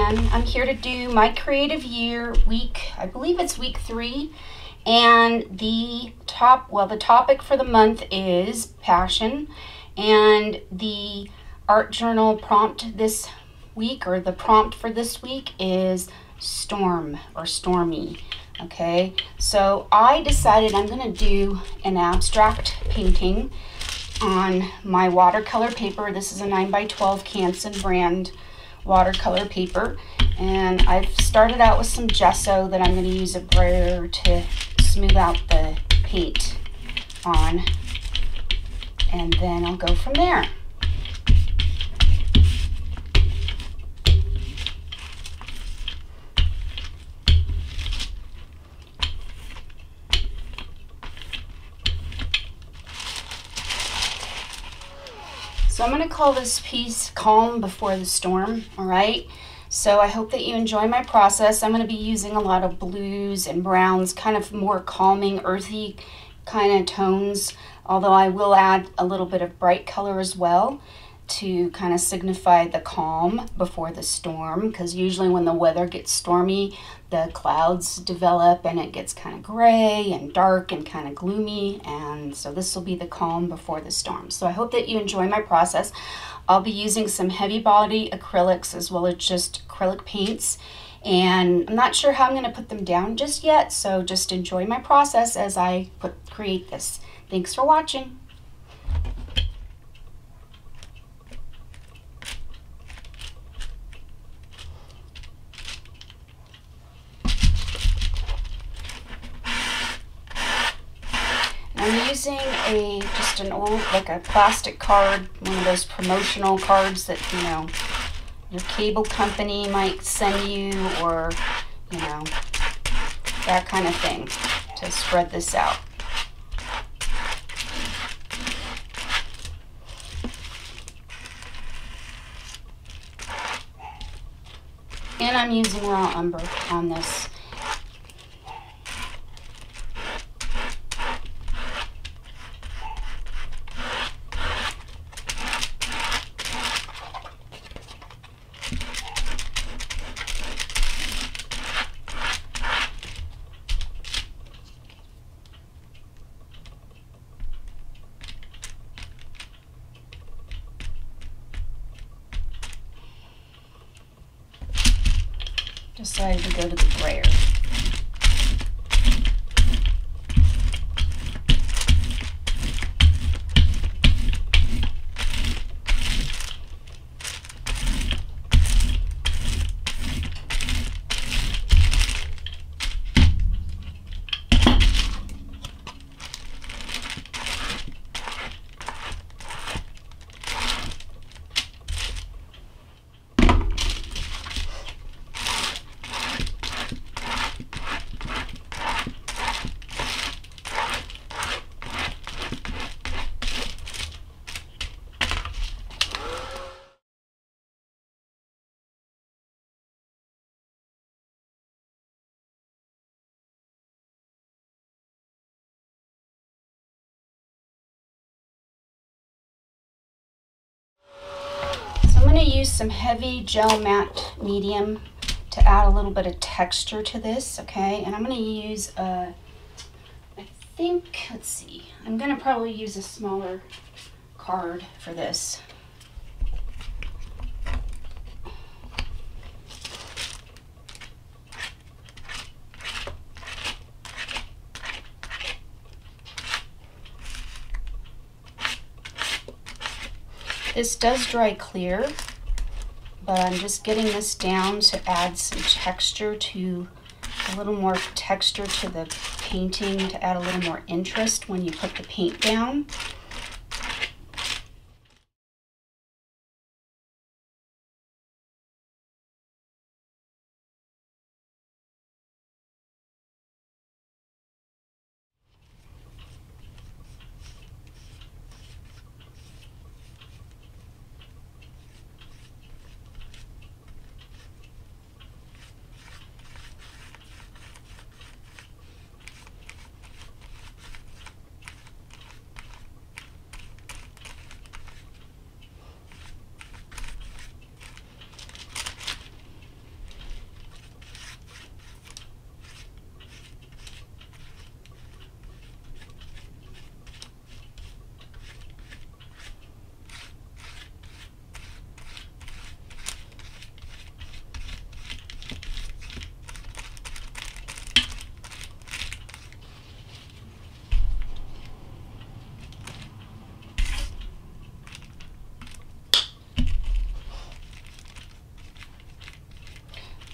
again. I'm here to do my creative year week, I believe it's week 3, and the topic for the month is passion, and the art journal prompt this week, or the prompt for this week, is storm or stormy. Okay, so I decided I'm going to do an abstract painting on my watercolor paper. This is a 9x12 Canson brand watercolor paper, and I've started out with some gesso that I'm going to use a brayer to smooth out the paint on, and then I'll go from there. So I'm going to call this piece Calm Before the Storm, all right? So I hope that you enjoy my process. I'm going to be using a lot of blues and browns, kind of more calming, earthy kind of tones, although I will add a little bit of bright color as well to kind of signify the calm before the storm, because usually when the weather gets stormy, the clouds develop and it gets kind of gray and dark and kind of gloomy, and so this will be the calm before the storm. So I hope that you enjoy my process. I'll be using some heavy body acrylics as well as just acrylic paints, and I'm not sure how I'm going to put them down just yet, so just enjoy my process as I create this. Thanks for watching. I'm using just an old, like a plastic card, one of those promotional cards that, you know, your cable company might send you, or, you know, that kind of thing, to spread this out. And I'm using raw umber on this. Decided to go to the brayer. I'm going to use some heavy gel matte medium to add a little bit of texture to this, okay? And I'm going to use I think, let's see, I'm going to probably use a smaller card for this. This does dry clear, but I'm just getting this down to add some texture, to a little more texture to the painting, to add a little more interest when you put the paint down.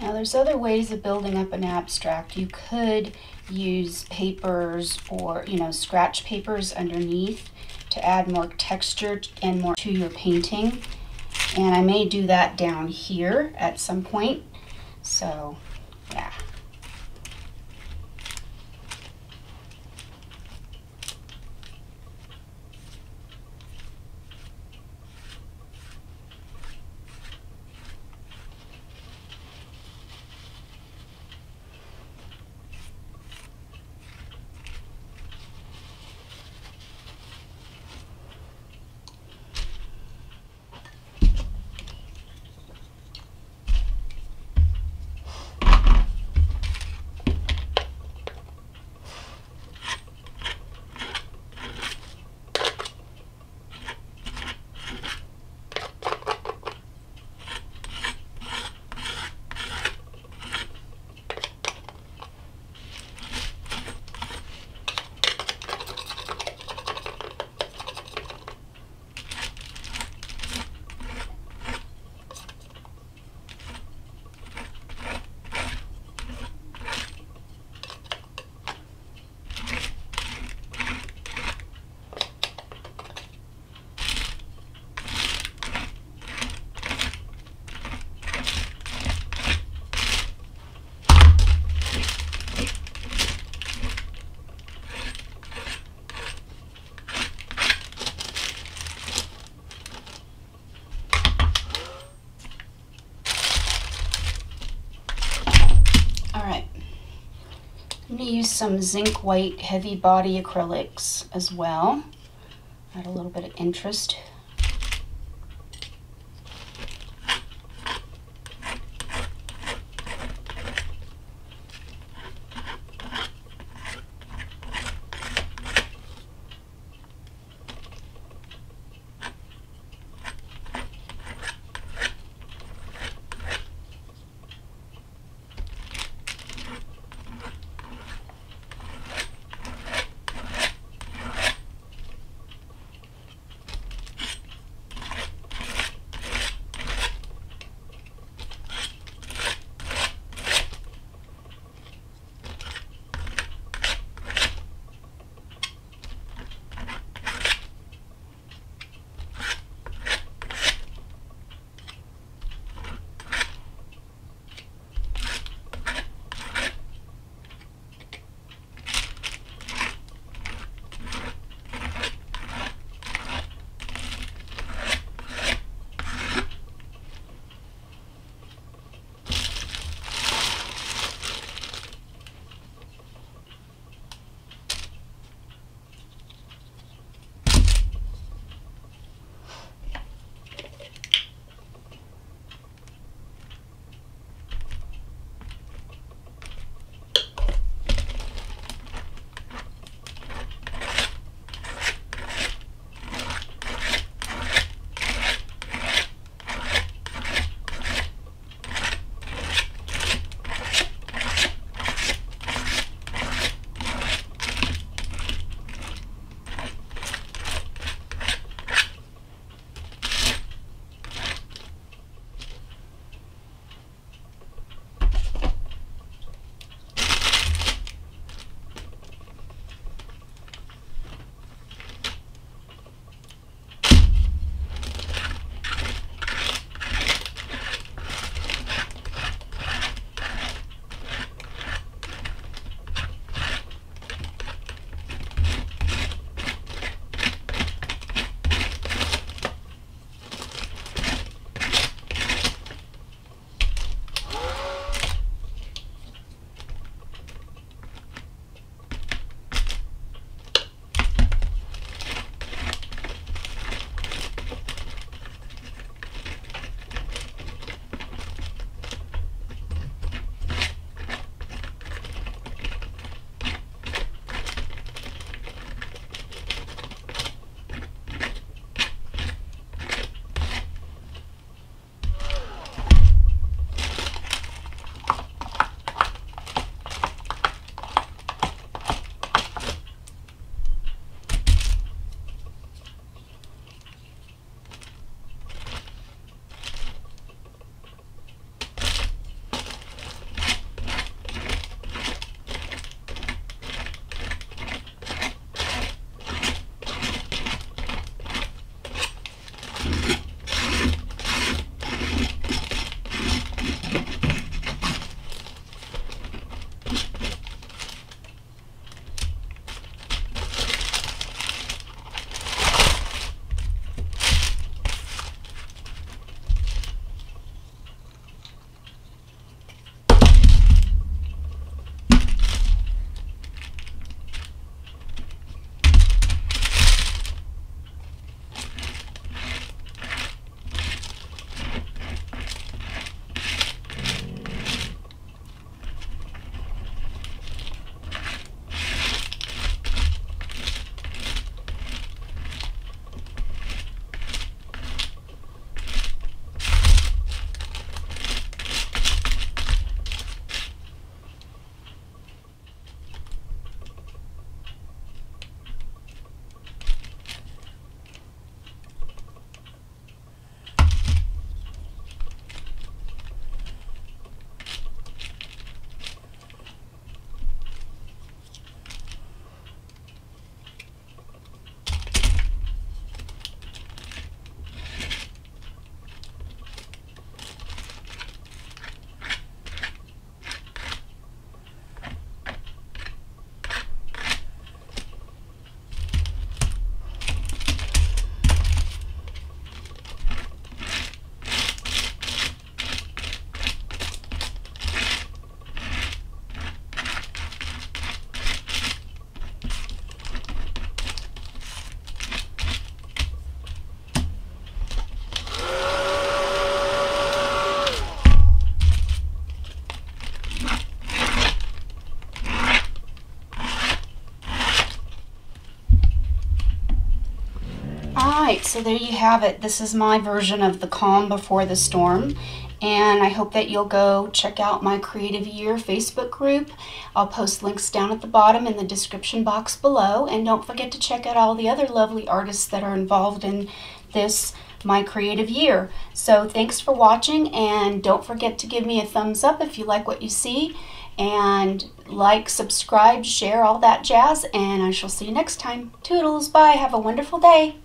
Now there's other ways of building up an abstract. You could use papers or, scratch papers underneath to add more texture and more to your painting. And I may do that down here at some point. So, yeah. I'm going to use some zinc white heavy body acrylics as well. Add a little bit of interest. Alright, so there you have it. This is my version of the calm before the storm. And I hope that you'll go check out my Creative Year Facebook group. I'll post links down at the bottom in the description box below. And don't forget to check out all the other lovely artists that are involved in this My Creative Year. So thanks for watching, and don't forget to give me a thumbs up if you like what you see. And like, subscribe, share, all that jazz. And I shall see you next time. Toodles, bye. Have a wonderful day.